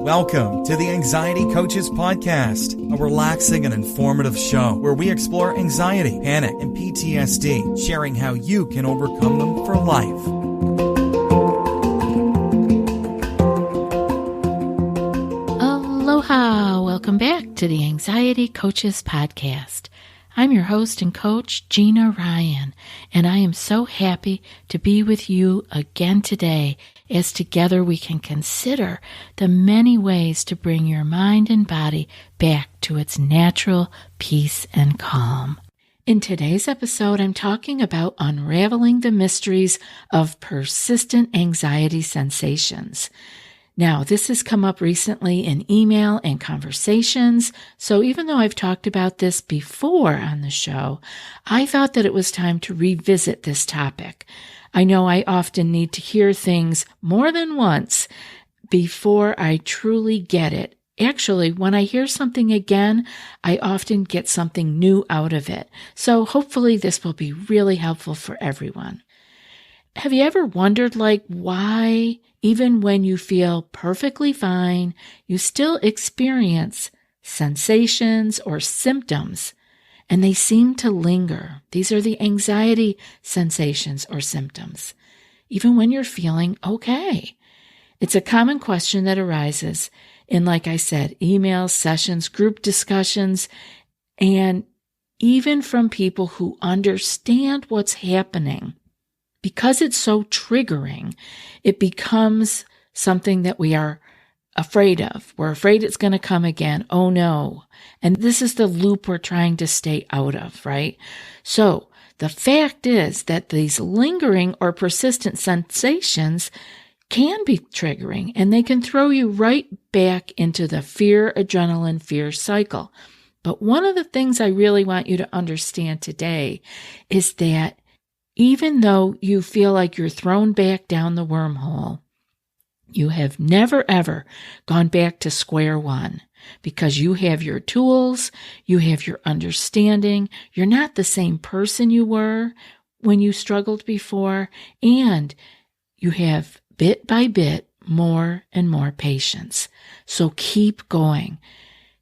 Welcome to the Anxiety Coaches Podcast, a relaxing and informative show where we explore anxiety, panic, and PTSD, sharing how you can overcome them for life. Aloha! Welcome back to the Anxiety Coaches Podcast. I'm your host and coach, Gina Ryan, and I am so happy to be with you again today as together we can consider the many ways to bring your mind and body back to its natural peace and calm. In today's episode, I'm talking about unraveling the mysteries of persistent anxiety sensations. Now, this has come up recently in email and conversations, so even though I've talked about this before on the show, I thought that it was time to revisit this topic. I know I often need to hear things more than once before I truly get it. Actually, when I hear something again, I often get something new out of it. So hopefully this will be really helpful for everyone. Have you ever wondered, why, even when you feel perfectly fine, you still experience sensations or symptoms, and they seem to linger? These are the anxiety sensations or symptoms, even when you're feeling okay. It's a common question that arises in, like I said, emails, sessions, group discussions, and even from people who understand what's happening. Because it's so triggering, it becomes something that we are afraid of. We're afraid it's going to come again. Oh no. And this is the loop we're trying to stay out of, right? So the fact is that these lingering or persistent sensations can be triggering, and they can throw you right back into the fear, adrenaline, fear cycle. But one of the things I really want you to understand today is that even though you feel like you're thrown back down the wormhole, you have never, ever gone back to square one, because you have your tools, you have your understanding, you're not the same person you were when you struggled before, and you have bit by bit more and more patience. So keep going.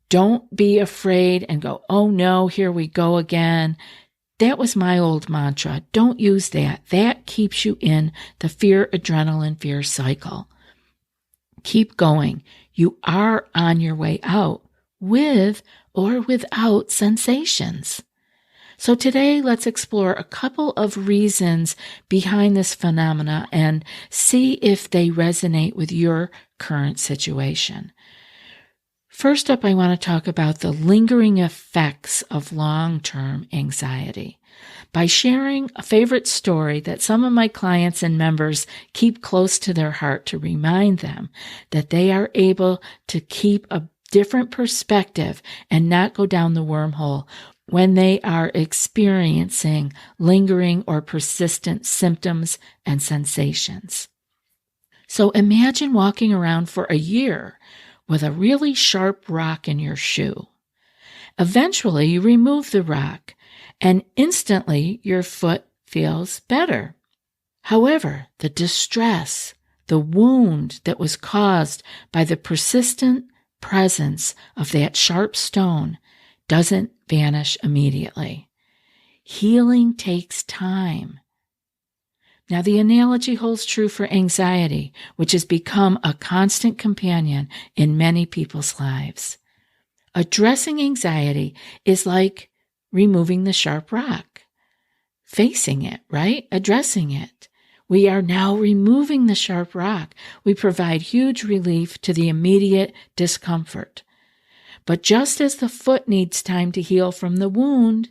Don't be afraid and go, oh no, here we go again. That was my old mantra. Don't use that. That keeps you in the fear, adrenaline, fear cycle. Keep going. You are on your way out with or without sensations. So today, let's explore a couple of reasons behind this phenomena and see if they resonate with your current situation. First up, I want to talk about the lingering effects of long-term anxiety by sharing a favorite story that some of my clients and members keep close to their heart to remind them that they are able to keep a different perspective and not go down the wormhole when they are experiencing lingering or persistent symptoms and sensations. So imagine walking around for a year with a really sharp rock in your shoe. Eventually, you remove the rock, and instantly your foot feels better. However, the distress, the wound that was caused by the persistent presence of that sharp stone doesn't vanish immediately. Healing takes time. Now, the analogy holds true for anxiety, which has become a constant companion in many people's lives. Addressing anxiety is like removing the sharp rock, facing it, right? Addressing it. We are now removing the sharp rock. We provide huge relief to the immediate discomfort. But just as the foot needs time to heal from the wound,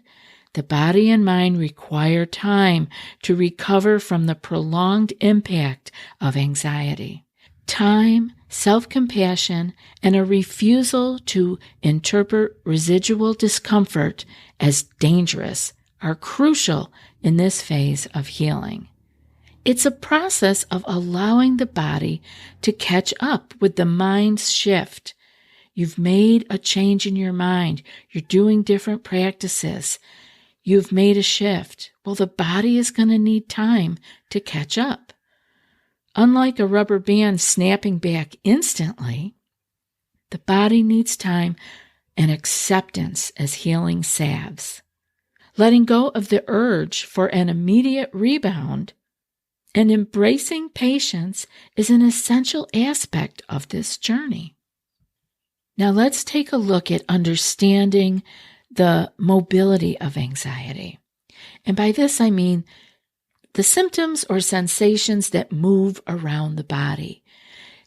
the body and mind require time to recover from the prolonged impact of anxiety. Time, self-compassion, and a refusal to interpret residual discomfort as dangerous are crucial in this phase of healing. It's a process of allowing the body to catch up with the mind's shift. You've made a change in your mind. You're doing different practices. You've made a shift. Well, the body is going to need time to catch up. Unlike a rubber band snapping back instantly, The body needs time and acceptance as healing salves. Letting go of the urge for an immediate rebound and embracing patience is an essential aspect of this journey. Now let's take a look at understanding the mobility of anxiety. And by this I mean the symptoms or sensations that move around the body.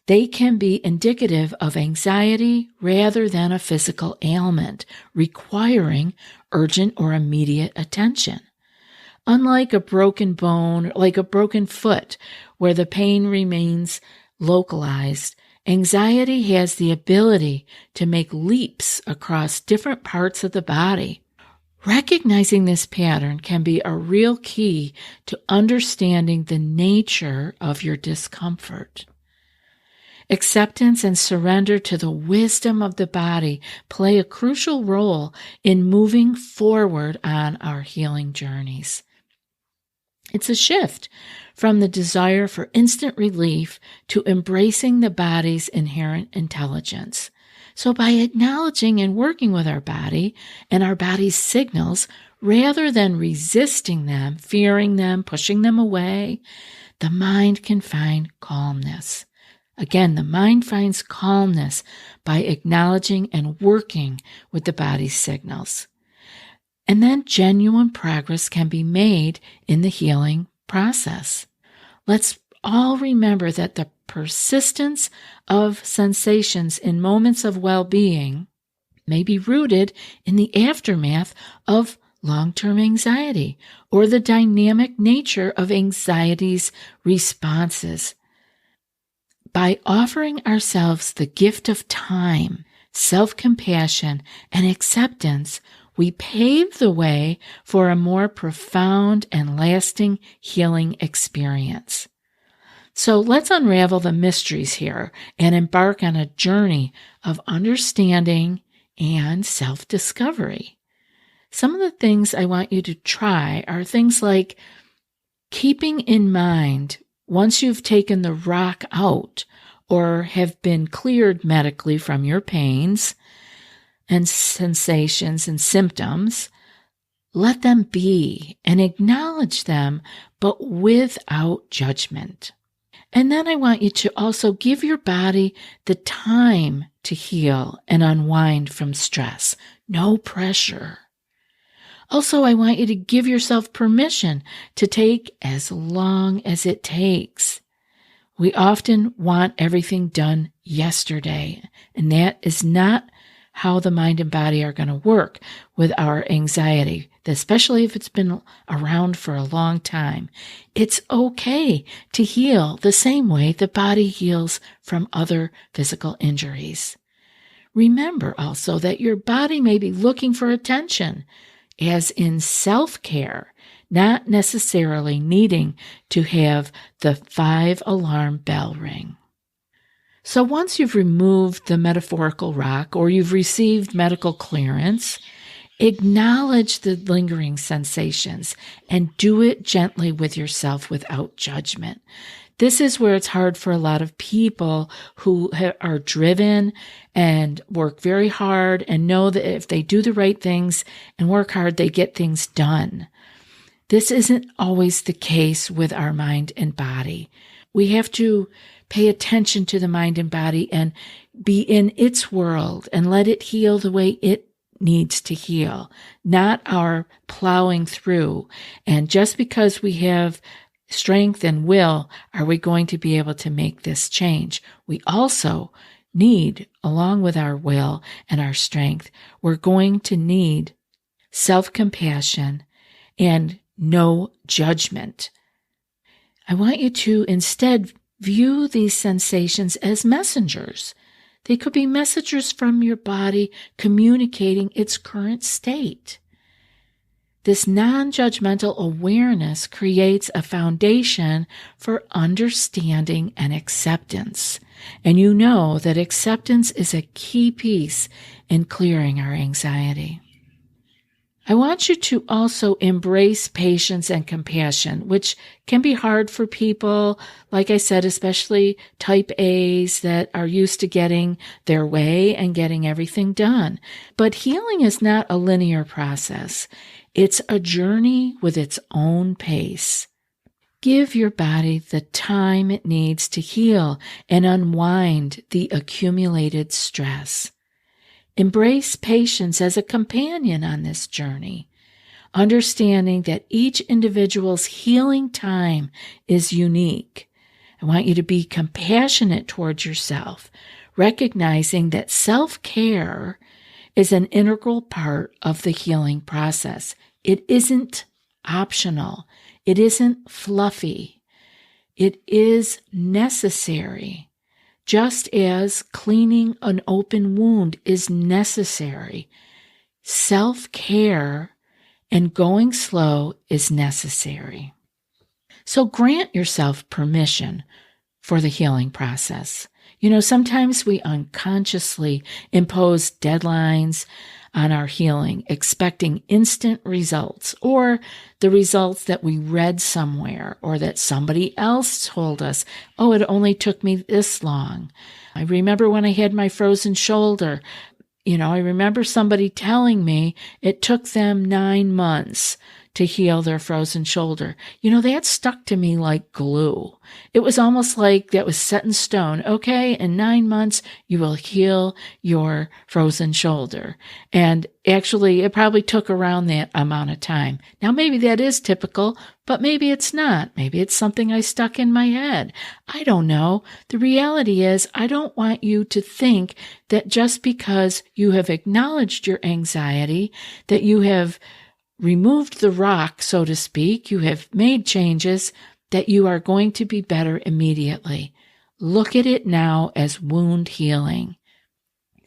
They can be indicative of anxiety rather than a physical ailment requiring urgent or immediate attention. Unlike a broken bone, like a broken foot, where the pain remains localized, anxiety has the ability to make leaps across different parts of the body. Recognizing this pattern can be a real key to understanding the nature of your discomfort. Acceptance and surrender to the wisdom of the body play a crucial role in moving forward on our healing journeys. It's a shift from the desire for instant relief to embracing the body's inherent intelligence. So by acknowledging and working with our body and our body's signals, rather than resisting them, fearing them, pushing them away, the mind can find calmness. Again, the mind finds calmness by acknowledging and working with the body's signals. And then genuine progress can be made in the healing process. Let's all remember that the persistence of sensations in moments of well-being may be rooted in the aftermath of long-term anxiety or the dynamic nature of anxiety's responses. By offering ourselves the gift of time, self-compassion, and acceptance, we pave the way for a more profound and lasting healing experience. So let's unravel the mysteries here and embark on a journey of understanding and self-discovery. Some of the things I want you to try are things like keeping in mind once you've taken the rock out or have been cleared medically from your pains and sensations and symptoms, let them be and acknowledge them, but without judgment. And then I want you to also give your body the time to heal and unwind from stress. No pressure. Also, I want you to give yourself permission to take as long as it takes. We often want everything done yesterday, and that is not how the mind and body are going to work with our anxiety, especially if it's been around for a long time. It's okay to heal the same way the body heals from other physical injuries. Remember also that your body may be looking for attention, as in self-care, not necessarily needing to have the 5-alarm bell ring. So once you've removed the metaphorical rock or you've received medical clearance, acknowledge the lingering sensations and do it gently with yourself without judgment. This is where it's hard for a lot of people who are driven and work very hard and know that if they do the right things and work hard, they get things done. This isn't always the case with our mind and body. We have to pay attention to the mind and body and be in its world and let it heal the way it needs to heal, not our plowing through. And just because we have strength and will, are we going to be able to make this change? We also need, along with our will and our strength, we're going to need self-compassion and no judgment. I want you to instead view these sensations as messengers. They could be messengers from your body communicating its current state. This non-judgmental awareness creates a foundation for understanding and acceptance. And you know that acceptance is a key piece in clearing our anxiety. I want you to also embrace patience and compassion, which can be hard for people, like I said, especially type A's that are used to getting their way and getting everything done. But healing is not a linear process. It's a journey with its own pace. Give your body the time it needs to heal and unwind the accumulated stress. Embrace patience as a companion on this journey, understanding that each individual's healing time is unique. I want you to be compassionate towards yourself, recognizing that self-care is an integral part of the healing process. It isn't optional. It isn't fluffy. It is necessary. Just as cleaning an open wound is necessary, self-care and going slow is necessary. So grant yourself permission for the healing process. Sometimes we unconsciously impose deadlines on our healing, expecting instant results, or the results that we read somewhere or that somebody else told us, oh, it only took me this long. I remember when I had my frozen shoulder, I remember somebody telling me it took them 9 months to heal their frozen shoulder. That stuck to me like glue. It was almost like that was set in stone. Okay, in 9 months, you will heal your frozen shoulder. And actually, it probably took around that amount of time. Now, maybe that is typical, but maybe it's not. Maybe it's something I stuck in my head. I don't know. The reality is, I don't want you to think that just because you have acknowledged your anxiety, that you have removed the rock, so to speak, you have made changes, that you are going to be better immediately. Look at it now as wound healing.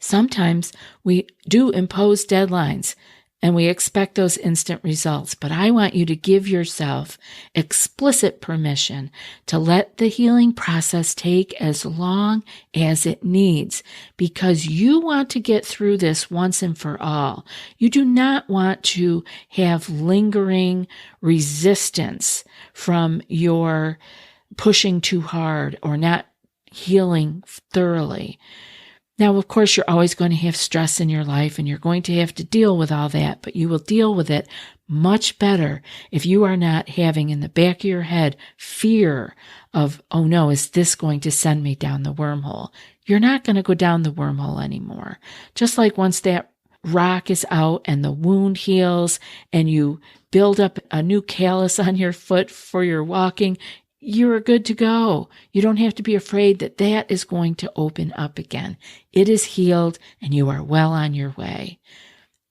Sometimes we do impose deadlines and we expect those instant results, but I want you to give yourself explicit permission to let the healing process take as long as it needs, because you want to get through this once and for all. You do not want to have lingering resistance from your pushing too hard or not healing thoroughly. Now, of course, you're always going to have stress in your life and you're going to have to deal with all that, but you will deal with it much better if you are not having in the back of your head fear of, oh no, is this going to send me down the wormhole? You're not going to go down the wormhole anymore. Just like once that rock is out and the wound heals and you build up a new callus on your foot for your walking, you're good to go. You don't have to be afraid that that is going to open up again. It is healed and you are well on your way.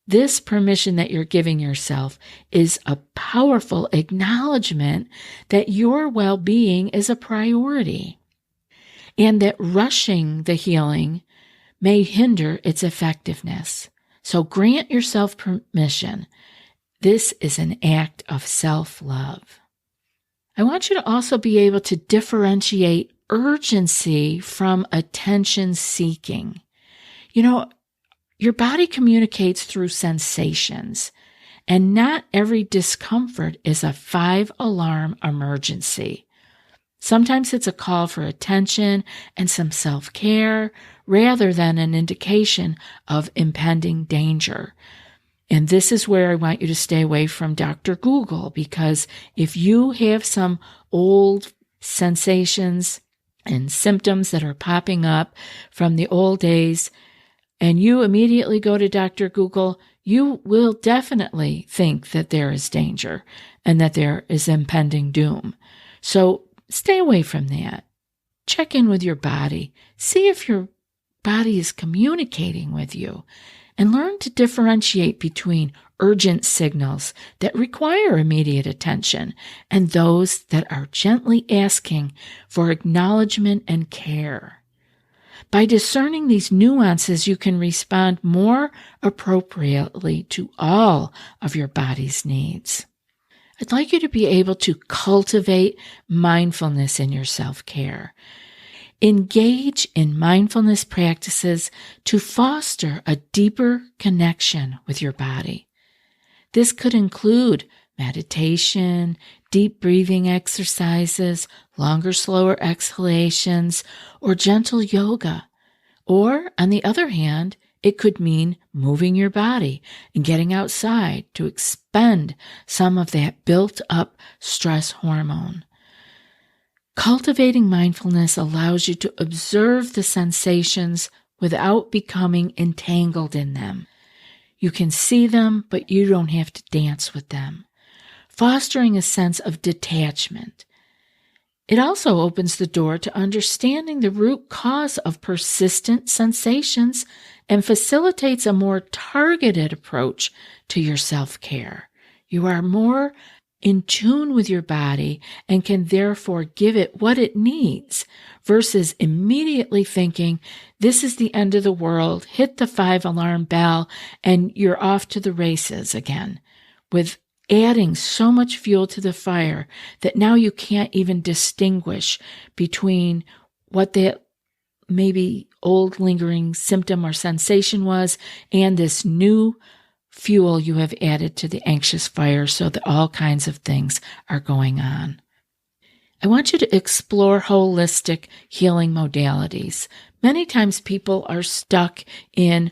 This permission that you're giving yourself is a powerful acknowledgement that your well-being is a priority and that rushing the healing may hinder its effectiveness. So grant yourself permission. This is an act of self-love. I want you to also be able to differentiate urgency from attention seeking. Your body communicates through sensations, and not every discomfort is a 5-alarm emergency. Sometimes it's a call for attention and some self-care rather than an indication of impending danger. And this is where I want you to stay away from Dr. Google, because if you have some old sensations and symptoms that are popping up from the old days, and you immediately go to Dr. Google, you will definitely think that there is danger and that there is impending doom. So stay away from that. Check in with your body. See if your body is communicating with you. And learn to differentiate between urgent signals that require immediate attention and those that are gently asking for acknowledgement and care. By discerning these nuances, you can respond more appropriately to all of your body's needs. I'd like you to be able to cultivate mindfulness in your self-care. Engage in mindfulness practices to foster a deeper connection with your body. This could include meditation, deep breathing exercises, longer, slower exhalations, or gentle yoga. Or, on the other hand, it could mean moving your body and getting outside to expend some of that built-up stress hormone. Cultivating mindfulness allows you to observe the sensations without becoming entangled in them. You can see them, but you don't have to dance with them, fostering a sense of detachment. It also opens the door to understanding the root cause of persistent sensations and facilitates a more targeted approach to your self-care. You are more in tune with your body and can therefore give it what it needs versus immediately thinking, this is the end of the world, hit the 5-alarm bell, and you're off to the races again, with adding so much fuel to the fire that now you can't even distinguish between what that maybe old lingering symptom or sensation was and this new fuel you have added to the anxious fire so that all kinds of things are going on. I want you to explore holistic healing modalities. Many times people are stuck in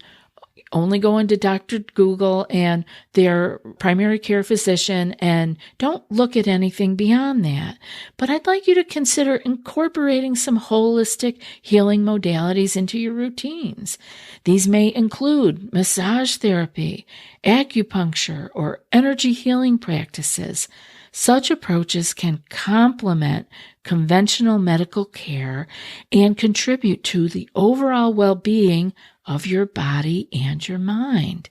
only going to Dr. Google and their primary care physician and don't look at anything beyond that. But I'd like you to consider incorporating some holistic healing modalities into your routines. These may include massage therapy, acupuncture, or energy healing practices. Such approaches can complement conventional medical care and contribute to the overall well-being of your body and your mind.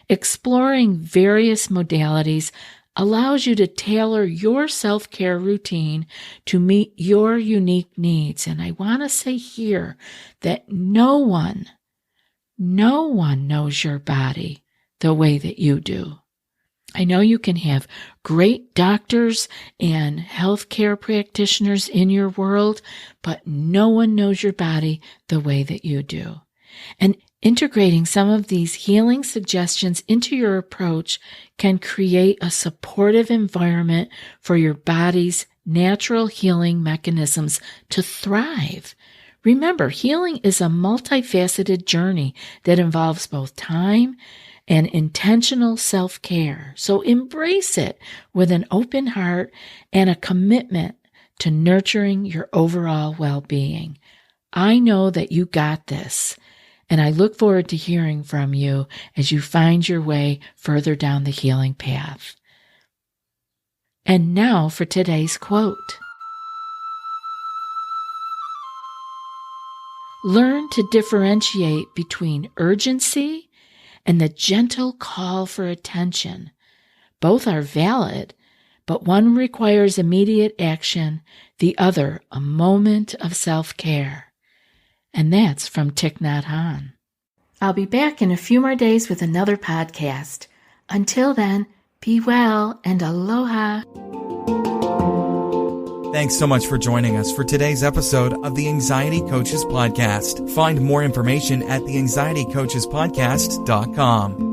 Exploring various modalities allows you to tailor your self-care routine to meet your unique needs. And I want to say here that no one knows your body the way that you do. I know you can have great doctors and healthcare practitioners in your world, but no one knows your body the way that you do. And integrating some of these healing suggestions into your approach can create a supportive environment for your body's natural healing mechanisms to thrive. Remember, healing is a multifaceted journey that involves both time and intentional self-care. So embrace it with an open heart and a commitment to nurturing your overall well-being. I know that you got this, and I look forward to hearing from you as you find your way further down the healing path. And now for today's quote. Learn to differentiate between urgency and the gentle call for attention. Both are valid, but one requires immediate action, the other a moment of self-care. And that's from Thich Nhat Hanh. I'll be back in a few more days with another podcast. Until then, be well and aloha. Thanks so much for joining us for today's episode of the Anxiety Coaches Podcast. Find more information at theanxietycoachespodcast.com.